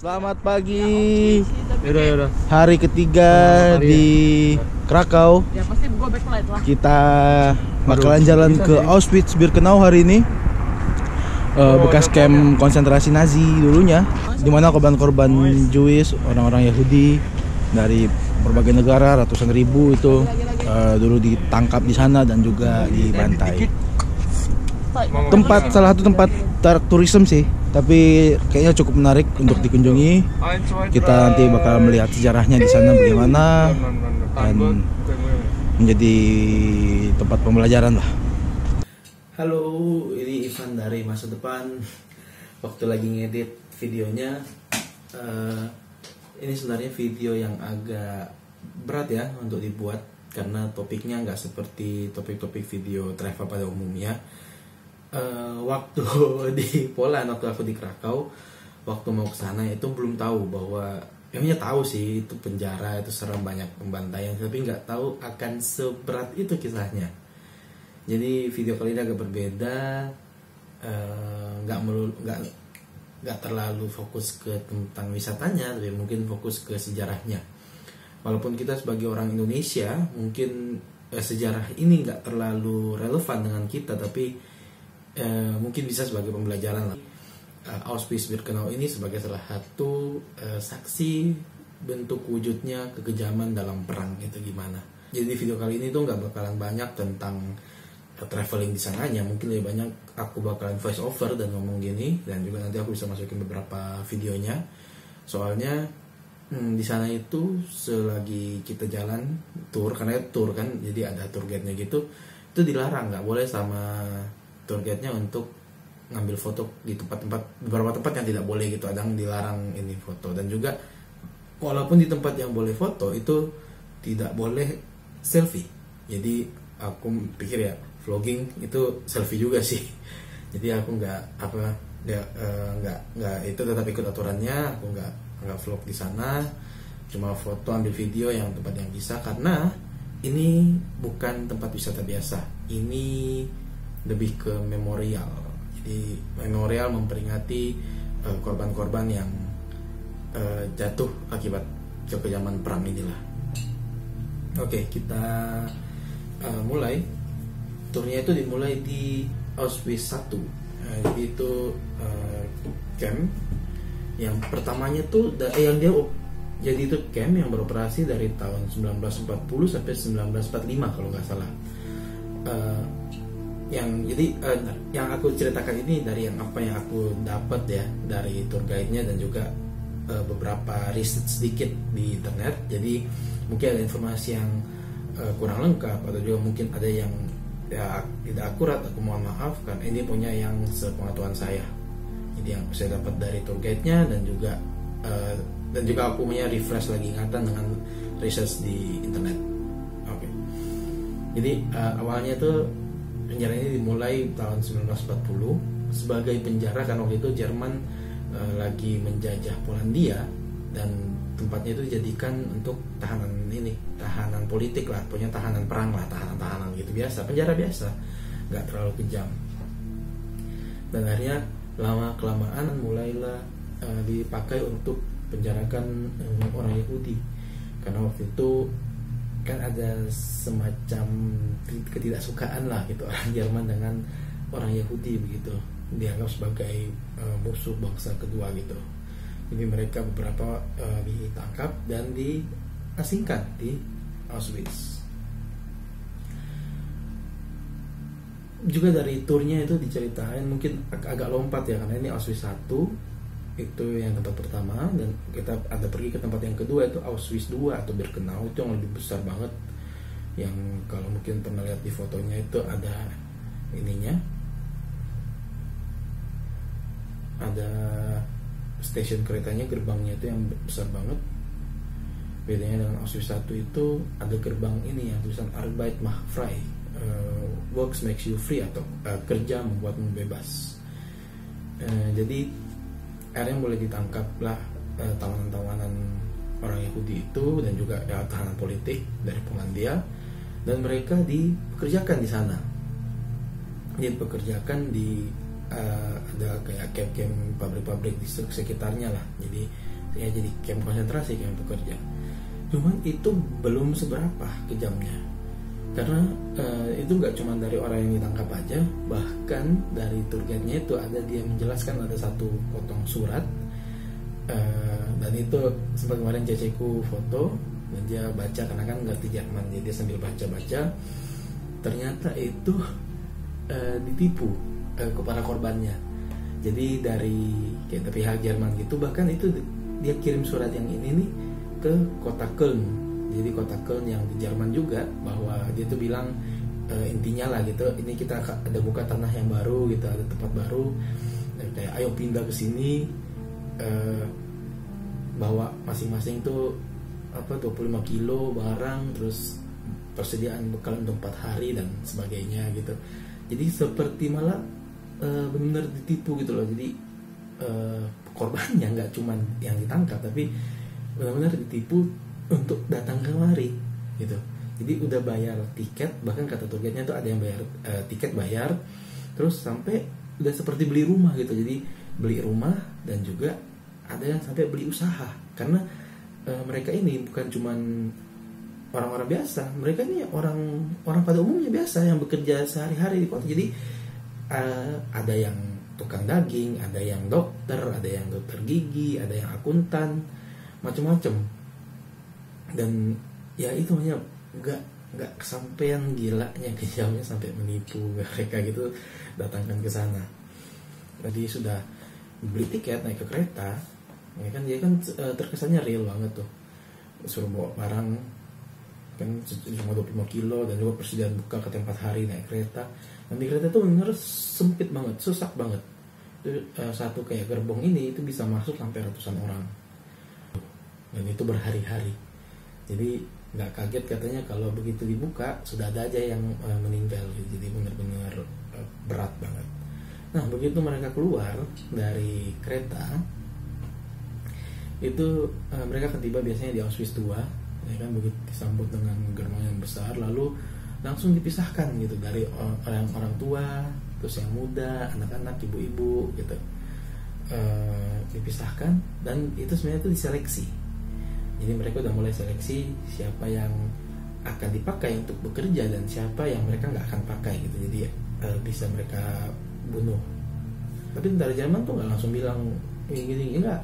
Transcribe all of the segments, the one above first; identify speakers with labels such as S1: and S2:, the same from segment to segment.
S1: Selamat pagi.
S2: Yaudah.
S1: Hari ketiga di Krakau.
S3: Ya pasti gue backlight lah.
S1: Kita bakalan jalan ke Auschwitz-Birkenau hari ini. Bekas camp konsentrasi Nazi dulunya, di mana korban-korban Jewish, orang-orang Yahudi dari berbagai negara, ratusan ribu itu dulu ditangkap di sana dan juga dibantai. Salah satu tempat tourism sih, tapi kayaknya cukup menarik untuk dikunjungi. Kita nanti bakal melihat sejarahnya di sana bagaimana dan menjadi tempat pembelajaran lah. Halo, ini Ivan dari masa depan. Waktu lagi ngedit videonya, ini sebenarnya video yang agak berat ya untuk dibuat karena topiknya nggak seperti topik-topik video travel pada umumnya. Waktu di Poland, waktu aku di Krakau, waktu mau ke sana itu belum tahu bahwa, emangnya tahu sih itu penjara, itu serem, banyak pembantaian, tapi nggak tahu akan seberat itu kisahnya. Jadi video kali ini agak berbeda, nggak terlalu fokus ke tentang wisatanya, tapi mungkin fokus ke sejarahnya. Walaupun kita sebagai orang Indonesia mungkin sejarah ini nggak terlalu relevan dengan kita, tapi mungkin bisa sebagai pembelajaran lah. Auschwitz-Birkenau ini sebagai salah satu saksi bentuk wujudnya kekejaman dalam perang itu gimana. Jadi video kali ini tuh nggak bakalan banyak tentang traveling di sananya, mungkin lebih banyak aku bakalan voice over dan ngomong gini, dan juga nanti aku bisa masukin beberapa videonya. Soalnya di sana itu selagi kita jalan tour, karena tour kan, jadi ada tour guide-nya gitu, itu dilarang, nggak boleh sama tour guide-nya untuk ngambil foto di tempat-tempat, beberapa tempat yang tidak boleh gitu, ada yang dilarang ini foto. Dan juga walaupun di tempat yang boleh foto itu tidak boleh selfie. Jadi aku pikir ya vlogging itu selfie juga sih. Jadi aku nggak itu tetap ikut aturannya, aku nggak vlog di sana, cuma foto, ambil video yang tempat yang bisa, karena ini bukan tempat wisata biasa, ini lebih ke memorial. Jadi memorial memperingati korban-korban yang jatuh akibat kekejaman perang inilah. Oke, kita mulai. Turnya itu dimulai di Auschwitz 1. Jadi itu camp yang pertamanya tuh jadi itu camp yang beroperasi dari tahun 1940 sampai 1945 kalau nggak salah. Yang aku ceritakan ini dari apa yang aku dapat ya dari tour guide-nya, dan juga beberapa riset sedikit di internet. Jadi mungkin ada informasi yang kurang lengkap, atau juga mungkin ada yang ya tidak akurat, aku mohon maaf, karena ini punya yang sepengetahuan saya. Jadi yang saya dapat dari tour guide-nya, dan juga aku punya refresh lagi ingatan dengan research di internet. Oke. Jadi awalnya tuh penjara ini dimulai tahun 1940 sebagai penjara karena waktu itu Jerman lagi menjajah Polandia, dan tempatnya itu dijadikan untuk tahanan politik lah, punya tahanan perang lah, tahanan gitu biasa, penjara biasa, nggak terlalu kejam. Dan akhirnya lama kelamaan mulailah dipakai untuk penjarakan orang Yahudi, karena waktu itu kan ada semacam ketidaksukaan lah gitu orang Jerman dengan orang Yahudi, begitu dianggap sebagai musuh bangsa kedua gitu. Jadi mereka beberapa ditangkap dan diasingkan di Auschwitz. Juga dari turnya itu diceritain, mungkin agak lompat ya, karena ini Auschwitz 1 itu yang tempat pertama, dan kita ada pergi ke tempat yang kedua, itu Auschwitz 2 atau Birkenau, itu yang lebih besar banget, yang kalau mungkin pernah lihat di fotonya itu ada ininya, ada stasiun keretanya, gerbangnya itu yang besar banget. Bedanya dengan Auschwitz 1 itu ada gerbang ini yang tulisan Arbeit macht frei, works makes you free, atau kerja membuatmu bebas. Jadi akhirnya mulai ditangkaplah tawanan-tawanan orang Yahudi itu, dan juga ya, tahanan politik dari Polandia, dan mereka dipekerjakan di sana. Dipekerjakan di ada kayak camp-camp pabrik-pabrik di sekitarnya lah. Jadi ya jadi camp konsentrasi, camp pekerja. Cuman itu belum seberapa kejamnya, karena itu nggak cuma dari orang yang ditangkap aja, bahkan dari tour guide-nya itu ada dia menjelaskan, ada satu potong surat, dan itu sempat kemarin ceceku foto dan dia baca karena kan ngerti Jerman, jadi dia sambil baca-baca, ternyata itu ditipu kepada korbannya. Jadi dari kayak pihak Jerman gitu, bahkan itu dia kirim surat yang ini nih ke kota Köln. Jadi kota Köln yang di Jerman juga, bahwa dia tuh bilang intinya lah gitu, ini kita ada buka tanah yang baru gitu, ada tempat baru, kayak ayo pindah ke sini, bawa masing-masing tuh 25 kilo barang, terus persediaan bekal untuk 4 hari dan sebagainya gitu. Jadi seperti malah benar-benar ditipu gitu loh. Jadi korbannya nggak cuman yang ditangkap, tapi benar-benar ditipu untuk datang kemari gitu. Jadi udah bayar tiket, bahkan kata tour guide-nya tuh ada yang bayar tiket bayar, terus sampai udah seperti beli rumah gitu. Jadi beli rumah dan juga ada yang sampai beli usaha, karena mereka ini bukan cuman orang-orang biasa, mereka ini orang pada umumnya biasa yang bekerja sehari-hari di kota. Jadi ada yang tukang daging, ada yang dokter, ada yang dokter gigi, ada yang akuntan, macam-macam. Dan ya itu hanya nggak kesampaian gilanya, kejamnya sampai menipu mereka gitu, datangkan ke sana. Tadi sudah beli tiket naik ke kereta, ya kan dia kan terkesannya real banget tuh, suruh bawa barang kan cuma 25 kilo dan juga persediaan buka ke tempat hari naik kereta. Dan di kereta tuh bener sempit banget, sesak banget. Itu, satu kayak gerbong ini itu bisa masuk sampai ratusan orang, dan itu berhari-hari. Jadi nggak kaget katanya kalau begitu dibuka sudah ada aja yang meninggal. Jadi benar-benar berat banget. Nah begitu mereka keluar dari kereta itu mereka akan tiba biasanya di Auschwitz II, ya kan, begitu disambut dengan gerbong yang besar, lalu langsung dipisahkan gitu dari orang tua, terus yang muda, anak-anak, ibu-ibu gitu, dipisahkan. Dan itu sebenarnya itu diseleksi. Jadi mereka udah mulai seleksi siapa yang akan dipakai untuk bekerja dan siapa yang mereka nggak akan pakai gitu. Jadi bisa mereka bunuh. Tapi tentara Jerman tuh nggak langsung bilang gini-gini, enggak.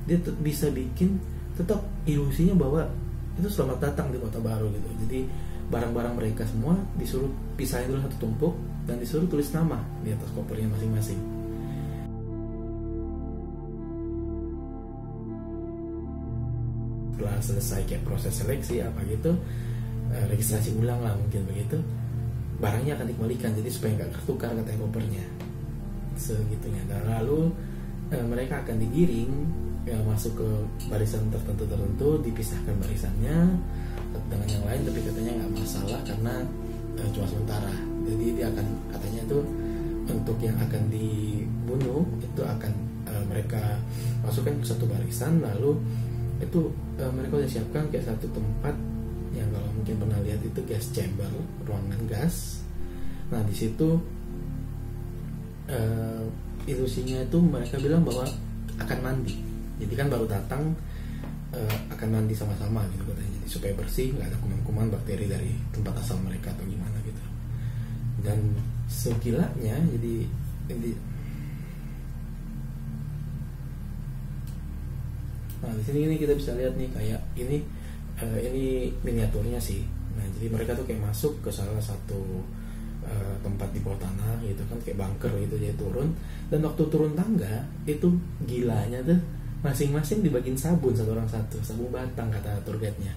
S1: Dia bisa bikin tetap ilusinya bahwa itu selamat datang di kota baru gitu. Jadi barang-barang mereka semua disuruh pisahin dulu satu tumpuk dan disuruh tulis nama di atas kopernya masing-masing. Setelah selesai kayak proses seleksi apa gitu, registrasi ulang lah mungkin begitu, barangnya akan dikembalikan, jadi supaya nggak ketukar katanya kopernya segitunya. Dan lalu mereka akan digiring masuk ke barisan tertentu, dipisahkan barisannya dengan yang lain, tapi katanya nggak masalah karena cuma sementara. Jadi dia akan katanya tuh untuk yang akan dibunuh itu akan mereka masukkan ke satu barisan, lalu itu mereka udah siapkan kayak satu tempat yang kalau mungkin pernah lihat itu gas chamber, ruangan gas. Nah di situ ilusinya itu mereka bilang bahwa akan mandi. Jadi kan baru datang akan mandi sama-sama gitu katanya. Jadi supaya bersih, nggak ada kuman-kuman bakteri dari tempat asal mereka atau gimana gitu. Dan segilanya jadi nah di sini kita bisa lihat nih kayak ini miniaturnya sih. Nah jadi mereka tuh kayak masuk ke salah satu tempat di bawah tanah gitu kan, kayak bunker gitu. Dia turun, dan waktu turun tangga itu gilanya tuh masing-masing dibagiin sabun, satu orang satu sabun batang kata tour guide-nya,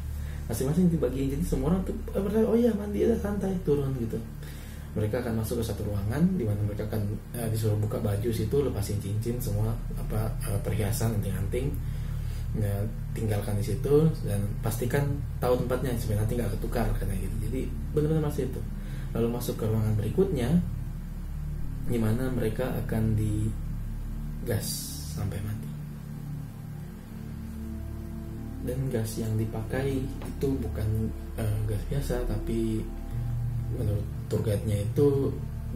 S1: masing-masing dibagiin. Jadi semua orang tuh oh ya mandi aja santai turun gitu. Mereka akan masuk ke satu ruangan di mana mereka akan disuruh buka baju situ, lepasin cincin semua perhiasan, anting-anting, ya, tinggalkan di situ dan pastikan tahu tempatnya supaya nanti nggak ketukar katanya gitu. Jadi benar-benar masih itu. Lalu masuk ke ruangan berikutnya di mana mereka akan digas sampai mati. Dan gas yang dipakai itu bukan gas biasa, tapi menurut tour guide-nya itu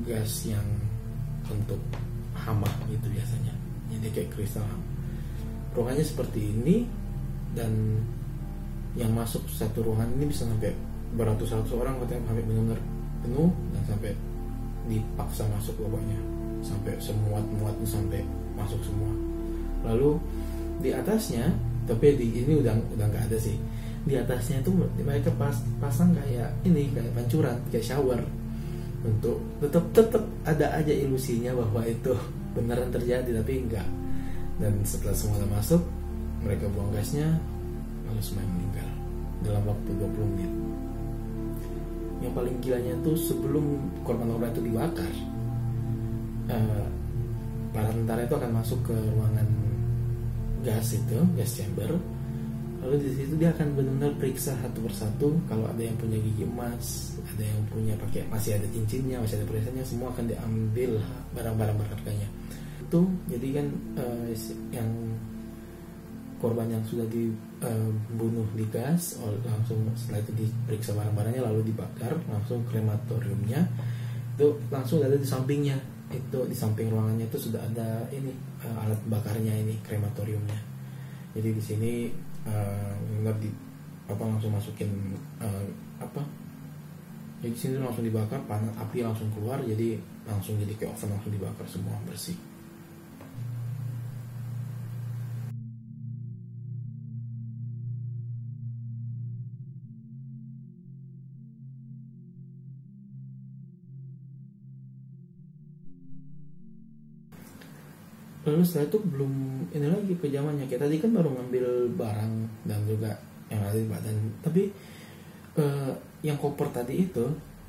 S1: gas yang untuk hama gitu biasanya. Jadi kayak kristal ruangannya seperti ini, dan yang masuk satu ruangan ini bisa sampai beratus-ratus orang, katanya sampai benar-benar penuh dan sampai dipaksa masuk pokoknya, sampai semuat-muatnya sampai masuk semua. Lalu di atasnya, tapi di ini udah nggak ada sih. Di atasnya itu mereka pasang kayak ini, kayak pancuran, kayak shower, untuk tetap ada aja ilusinya bahwa itu beneran terjadi, tapi enggak. Dan setelah semuanya masuk, mereka buang gasnya, lalu semuanya meninggal dalam waktu 20 menit. Yang paling gilanya tuh sebelum korban-korban itu dibakar, para tentara itu akan masuk ke ruangan gas itu, gas chamber. Lalu di situ dia akan benar-benar periksa satu persatu. Kalau ada yang punya gigi emas, ada yang punya masih ada cincinnya, masih ada perhiasannya, semua akan diambil barang-barang berharganya. Itu jadi kan yang korban yang sudah dibunuh di gas, langsung setelah itu diperiksa barang-barangnya lalu dibakar, langsung krematoriumnya itu langsung ada di sampingnya. Itu di samping ruangannya itu sudah ada ini alat bakarnya, ini krematoriumnya. Jadi di sini langsung masukin jadi di sini langsung dibakar, panas api langsung keluar, jadi langsung jadi kayak oven, langsung dibakar semua bersih. Lalu setelah itu belum ini lagi kejamannya, kayak tadi kan baru ngambil barang dan juga yang ada di badan, tapi yang koper tadi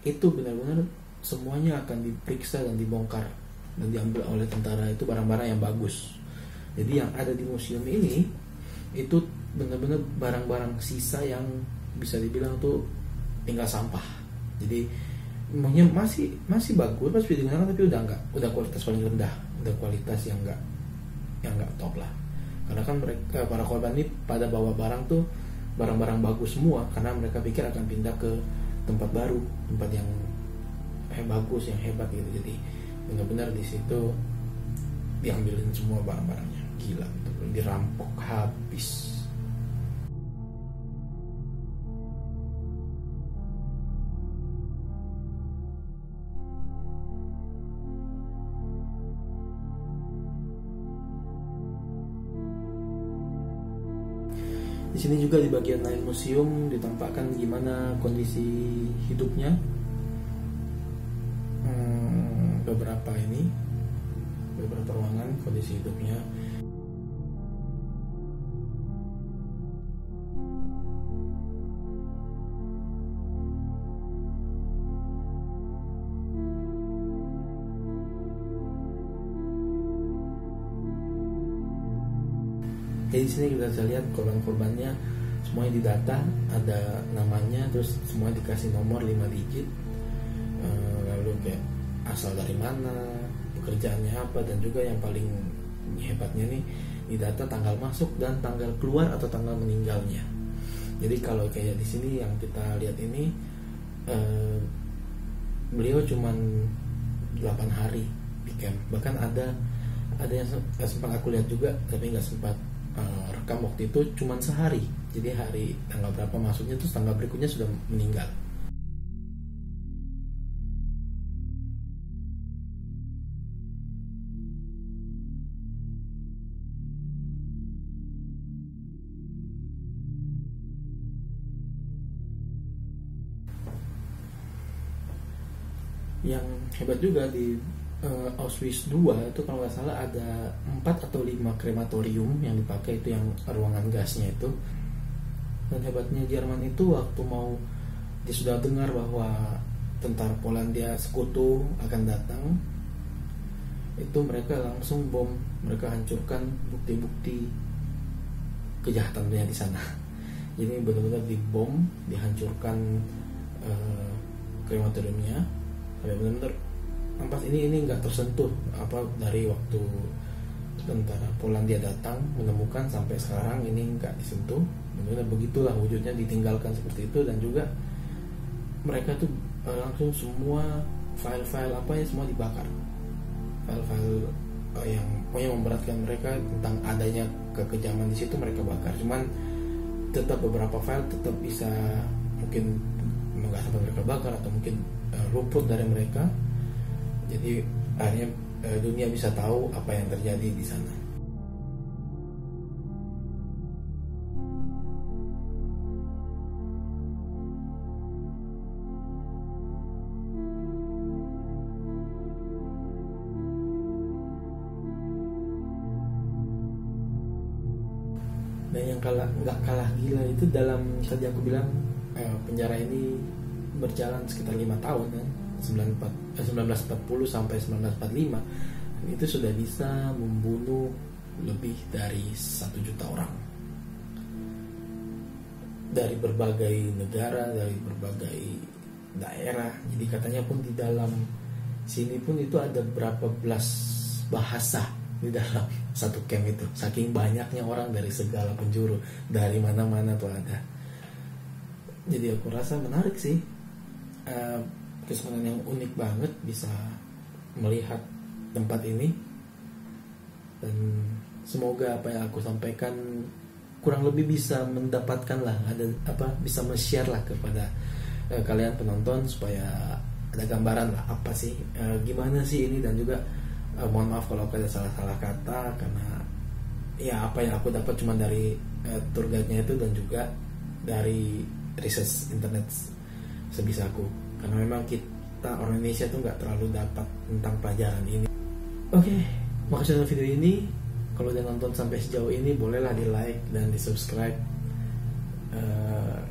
S1: itu benar-benar semuanya akan diperiksa dan dibongkar dan diambil oleh tentara. Itu barang-barang yang bagus. Jadi yang ada di museum ini itu benar-benar barang-barang sisa yang bisa dibilang tuh tinggal sampah. Jadi emangnya masih bagus, masih bisa digunakan, tapi udah kualitas paling rendah, udah kualitas yang nggak top lah. Karena kan mereka, para korban ini pada bawa barang tuh barang-barang bagus semua, karena mereka pikir akan pindah ke tempat baru, tempat yang bagus, yang hebat gitu. Jadi benar-benar di situ diambilin semua barang-barangnya, gila gitu, dirampok habis. Di sini juga di bagian lain museum ditampakkan gimana kondisi hidupnya beberapa ruangan, kondisi hidupnya. Jadi di sini kita bisa lihat korban-korbannya semuanya didata, ada namanya, terus semuanya dikasih nomor 5 digit, lalu kayak asal dari mana, pekerjaannya apa, dan juga yang paling hebatnya nih didata tanggal masuk dan tanggal keluar atau tanggal meninggalnya. Jadi kalau kayak di sini yang kita lihat ini, beliau cuman 8 hari di camp. Bahkan ada yang sempat aku lihat juga, tapi nggak sempat rekam waktu itu, cuman sehari. Jadi hari tanggal berapa masuknya, terus tanggal berikutnya sudah meninggal. Yang hebat juga di Auschwitz 2 itu kalau nggak salah ada 4 atau 5 krematorium yang dipakai, itu yang ruangan gasnya itu. Dan hebatnya Jerman itu waktu dia sudah dengar bahwa tentara Polandia sekutu akan datang, itu mereka langsung bom, mereka hancurkan bukti-bukti kejahatannya di sana. Jadi benar-benar dibom, dihancurkan krematoriumnya, sampai benar-benar nampak ini nggak tersentuh dari waktu tentara Polandia datang menemukan sampai sekarang ini nggak disentuh. Benar-benar begitulah wujudnya, ditinggalkan seperti itu. Dan juga mereka tuh langsung semua file-file semua dibakar, file-file yang pokoknya memberatkan mereka tentang adanya kekejaman di situ mereka bakar. Cuman tetap beberapa file tetap bisa, mungkin nggak sampai mereka bakar atau mungkin luput dari mereka. Jadi akhirnya dunia bisa tahu apa yang terjadi di sana. Dan yang nggak kalah gila itu dalam, tadi aku bilang penjara ini berjalan sekitar 5 tahun kan, 1940 sampai 1945, dan itu sudah bisa membunuh lebih dari 1 juta orang dari berbagai negara, dari berbagai daerah. Jadi katanya pun di dalam sini pun itu ada berapa belas bahasa di dalam satu camp itu, saking banyaknya orang dari segala penjuru, dari mana-mana tuh ada. Jadi aku rasa menarik sih, kesempatan yang unik banget bisa melihat tempat ini, dan semoga apa yang aku sampaikan kurang lebih bisa mendapatkan lah, bisa men-share lah kepada kalian penonton, supaya ada gambaran lah apa sih, gimana sih ini. Dan juga mohon maaf kalau ada salah-salah kata, karena ya apa yang aku dapat cuma dari tour guide-nya itu, dan juga dari research internet sebisaku, karena memang kita orang Indonesia tuh nggak terlalu dapat tentang pelajaran ini. Oke, makasih untuk video ini. Kalau udah nonton sampai sejauh ini, bolehlah di like dan di subscribe.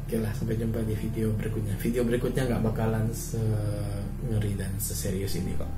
S1: Oke lah, sampai jumpa di video berikutnya. Video berikutnya nggak bakalan ngeri dan seserius ini kok.